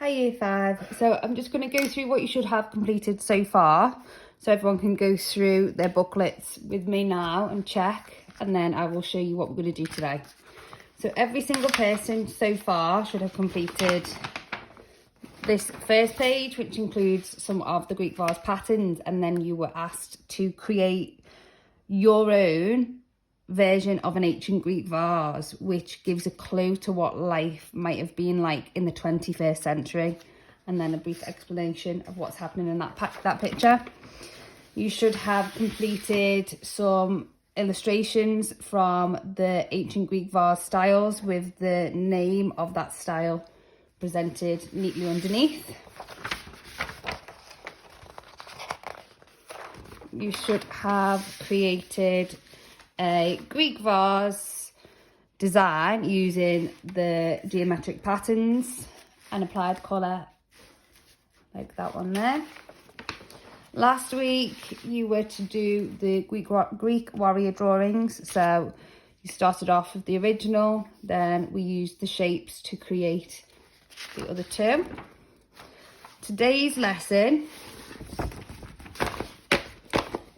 Hi Year 5. So I'm just going to go through what you should have completed so far, so everyone can go through their booklets with me now and check, and then I will show you what we're going to do today. So every single person so far should have completed this first page, which includes some of the Greek vase patterns, and then you were asked to create your own version of an ancient Greek vase, which gives a clue to what life might have been like in the 21st century, and then a brief explanation of what's happening in that picture. You should have completed some illustrations from the ancient Greek vase styles with the name of that style presented neatly underneath. You should have created a Greek vase design using the geometric patterns and applied colour like that one there. Last week you were to do the Greek warrior drawings, so you started off with the original, then we used the shapes to create the other two. Today's lesson,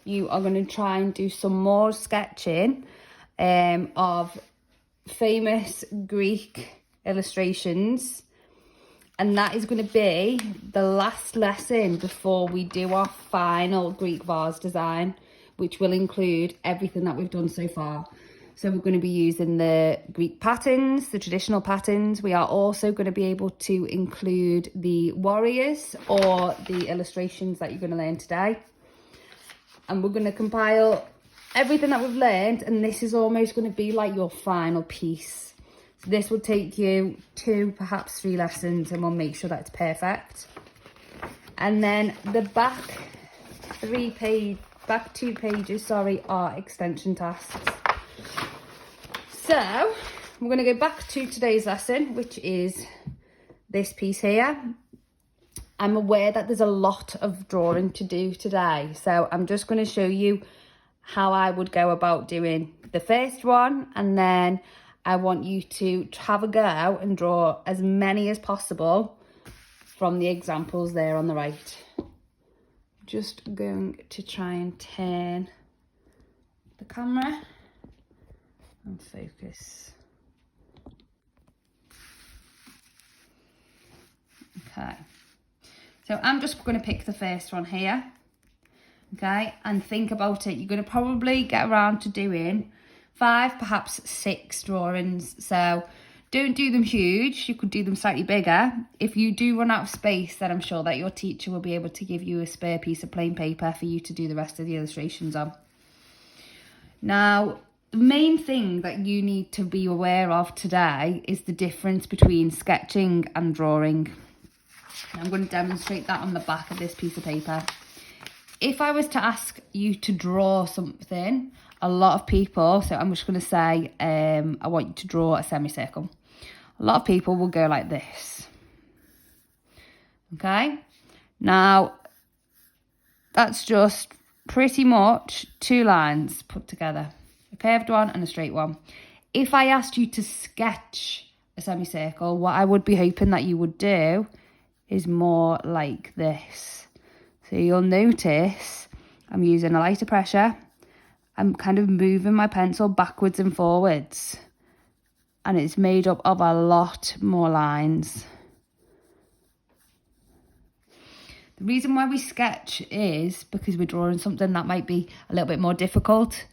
you are going to try and do some more sketching of famous Greek illustrations, and that is going to be the last lesson before we do our final Greek vase design, which will include everything that we've done so far. So we're going to be using the Greek patterns, the traditional patterns. We are also going to be able to include the warriors or the illustrations that you're going to learn today. And we're going to compile everything that we've learned, and this is almost going to be like your final piece. So this will take you 2, perhaps 3 lessons, and we'll make sure that it's perfect. And then the back 2 pages, are extension tasks. So we're going to go back to today's lesson, which is this piece here. I'm aware that there's a lot of drawing to do today, so I'm just going to show you how I would go about doing the first one, and then I want you to have a go and draw as many as possible from the examples there on the right. Just going to try and turn the camera and focus. Okay. So I'm just going to pick the first one here, okay, and think about it. You're going to probably get around to doing 5, perhaps 6 drawings. So don't do them huge. You could do them slightly bigger. If you do run out of space, then I'm sure that your teacher will be able to give you a spare piece of plain paper for you to do the rest of the illustrations on. Now, the main thing that you need to be aware of today is the difference between sketching and drawing. I'm going to demonstrate that on the back of this piece of paper. If I was to ask you to draw something, a lot of people, so I'm just going to say, I want you to draw a semicircle. A lot of people will go like this. Okay? Now, that's just pretty much 2 lines put together. A curved one and a straight one. If I asked you to sketch a semicircle, what I would be hoping that you would do is more like this. So you'll notice I'm using a lighter pressure. I'm kind of moving my pencil backwards and forwards, and it's made up of a lot more lines. The reason why we sketch is because we're drawing something that might be a little bit more difficult,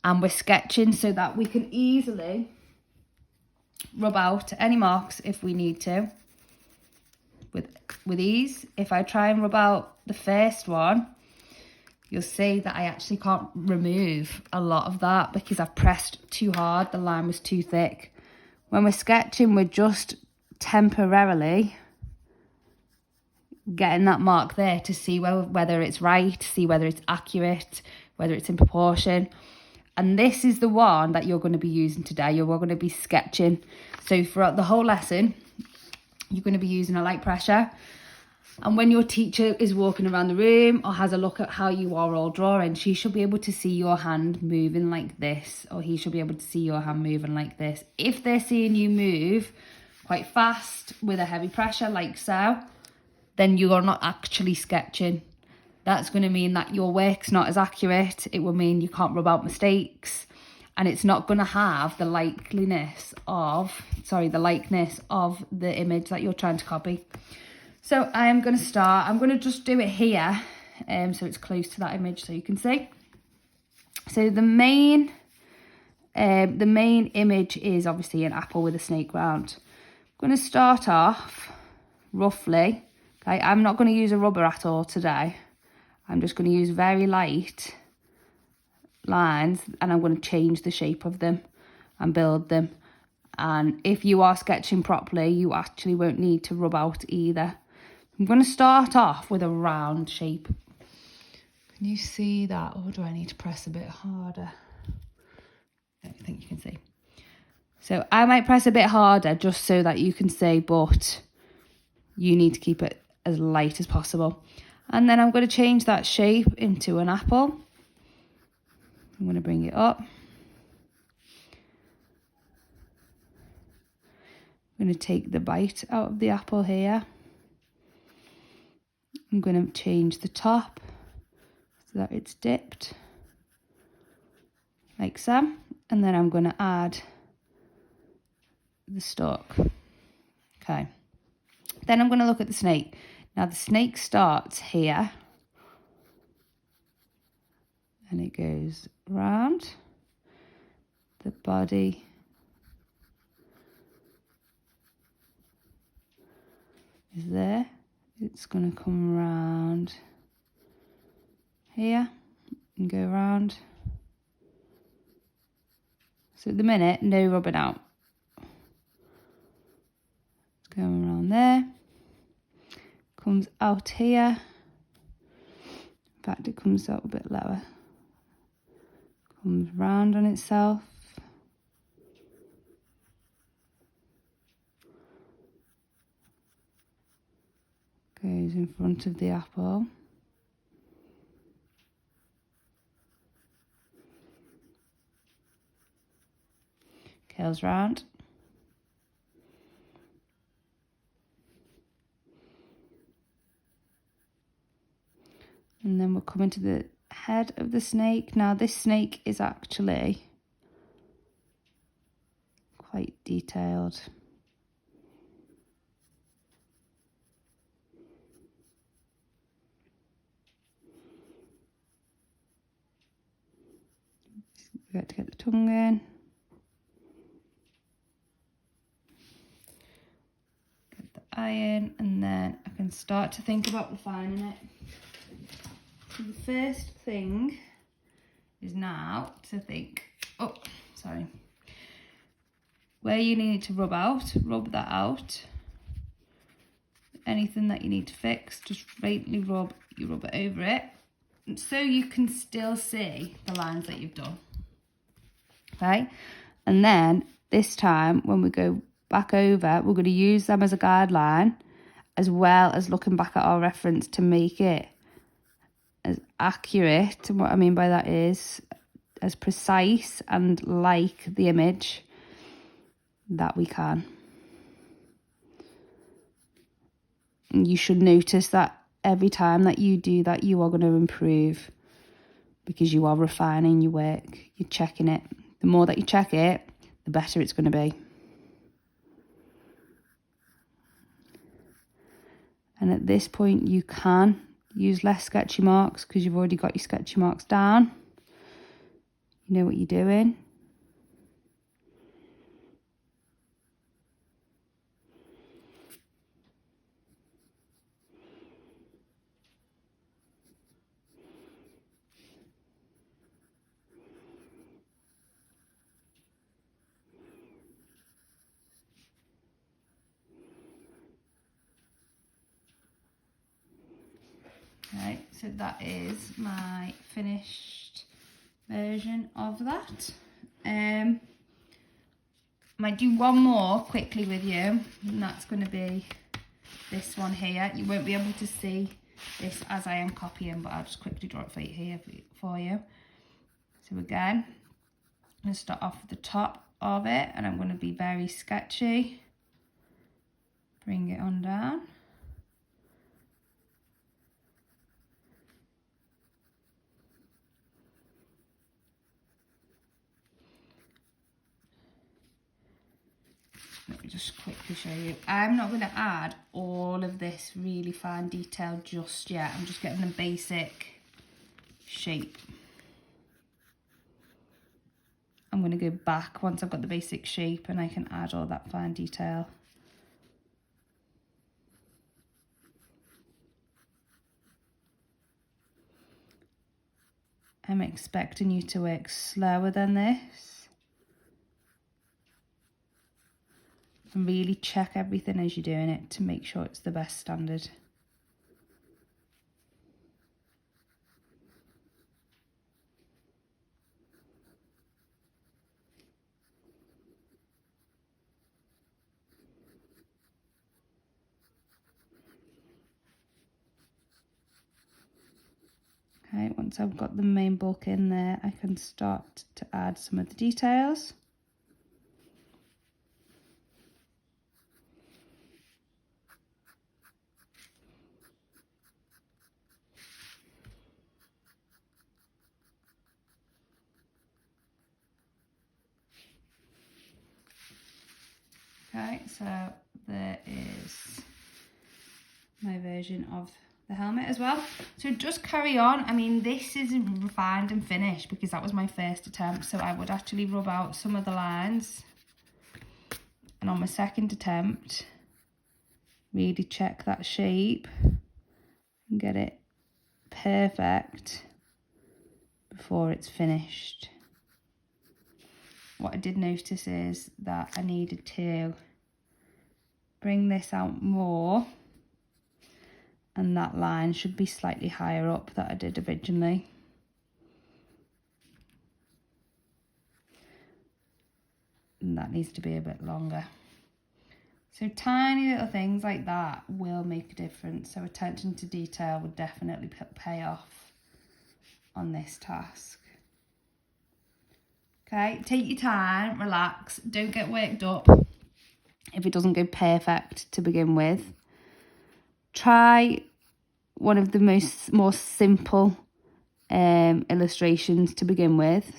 and we're sketching so that we can easily rub out any marks if we need to. With ease. If I try and rub out the first one, you'll see that I actually can't remove a lot of that because I've pressed too hard. The line was too thick. When we're sketching, we're just temporarily getting that mark there to see whether it's right, to see whether it's accurate, whether it's in proportion. And this is the one that you're going to be using today. You're going to be sketching. So throughout the whole lesson, you're going to be using a light pressure. And when your teacher is walking around the room or has a look at how you are all drawing, she should be able to see your hand moving like this, or he should be able to see your hand moving like this. If they're seeing you move quite fast with a heavy pressure like so, then you're not actually sketching. That's going to mean that your work's not as accurate. It will mean you can't rub out mistakes, and it's not going to have the likeness of the image that you're trying to copy. So I'm going to just do it here, so it's close to that image so you can see. So the main image is obviously an apple with a snake round. I'm going to start off roughly. Okay, I'm not going to use a rubber at all today. I'm just going to use very light lines, and I'm going to change the shape of them and build them. And if you are sketching properly, you actually won't need to rub out either. I'm going to start off with a round shape. Can you see that, or do I need to press a bit harder? I don't think you can see. So I might press a bit harder just so that you can see, but you need to keep it as light as possible. And then I'm going to change that shape into an apple. I'm going to bring it up. I'm going to take the bite out of the apple here. I'm going to change the top so that it's dipped, like so. And then I'm going to add the stalk. Okay. Then I'm going to look at the snake. Now the snake starts here, and it goes round. The body is there. It's going to come round here and go round. So at the minute, no rubbing out. It's going around there. Comes out here. In fact, it comes out a bit lower. Comes round on itself. Goes in front of the apple. Curls round. And then we're coming to the head of the snake. Now this snake is actually quite detailed. We got to get the tongue in. Get the eye in, and then I can start to think about refining it. So the first thing is now to think, where you need to rub that out. Anything that you need to fix, just faintly rub it over it, so you can still see the lines that you've done. Okay, and then this time when we go back over, we're going to use them as a guideline, as well as looking back at our reference to make it as accurate, and what I mean by that is as precise and like the image that we can. And you should notice that every time that you do that, you are going to improve, because you are refining your work, you're checking it. The more that you check it, the better it's going to be. And at this point you can use less sketchy marks because you've already got your sketchy marks down. You know what you're doing. Right, so that is my finished version of that. Might do one more quickly with you, and that's going to be this one here. You won't be able to see this as I am copying, but I'll just quickly draw it for you. So again, I'm going to start off at the top of it, and I'm going to be very sketchy. bring it on down. Let me just quickly show you. I'm not going to add all of this really fine detail just yet. I'm just getting the basic shape. I'm going to go back once I've got the basic shape and I can add all that fine detail. I'm expecting you to work slower than this. And really check everything as you're doing it to make sure it's the best standard. Okay, once I've got the main bulk in there, I can start to add some of the details. Okay, so there is my version of the helmet as well. So just carry on. I mean, this isn't refined and finished because that was my first attempt. So I would actually rub out some of the lines. And on my second attempt, really check that shape and get it perfect before it's finished. What I did notice is that I needed to bring this out more, and that line should be slightly higher up that I did originally. And that needs to be a bit longer. So tiny little things like that will make a difference. So attention to detail would definitely pay off on this task. Okay, take your time, relax, don't get worked up if it doesn't go perfect to begin with. Try one of the more simple illustrations to begin with.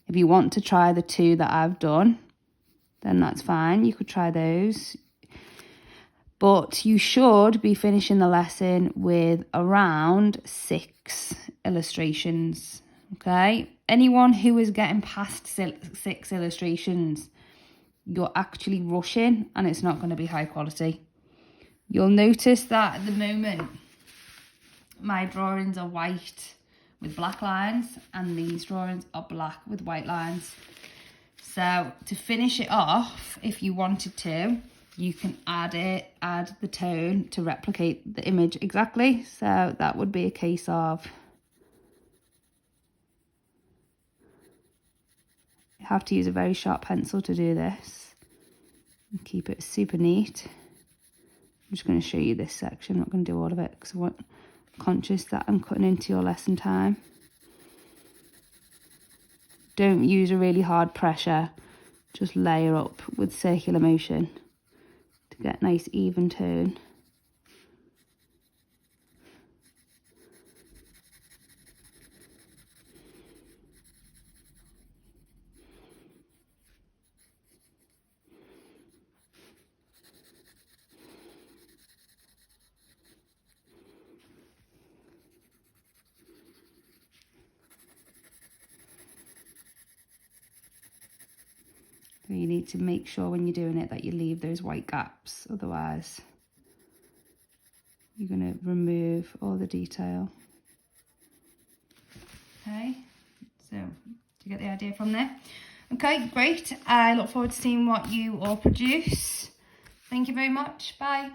If you want to try the two that I've done, then that's fine, you could try those. But you should be finishing the lesson with around 6 illustrations. Okay, anyone who is getting past 6 illustrations, you're actually rushing and it's not going to be high quality. You'll notice that at the moment my drawings are white with black lines and these drawings are black with white lines. So to finish it off, if you wanted to, you can add the tone to replicate the image exactly. So that would be a case of you have to use a very sharp pencil to do this and keep it super neat. I'm just going to show you this section. I'm not going to do all of it because I'm conscious that I'm cutting into your lesson time. Don't use a really hard pressure. Just layer up with circular motion to get nice even tone. You need to make sure when you're doing it that you leave those white gaps, otherwise you're going to remove all the detail. Okay, so do you get the idea from there? Okay, great. I look forward to seeing what you all produce. Thank you very much. Bye.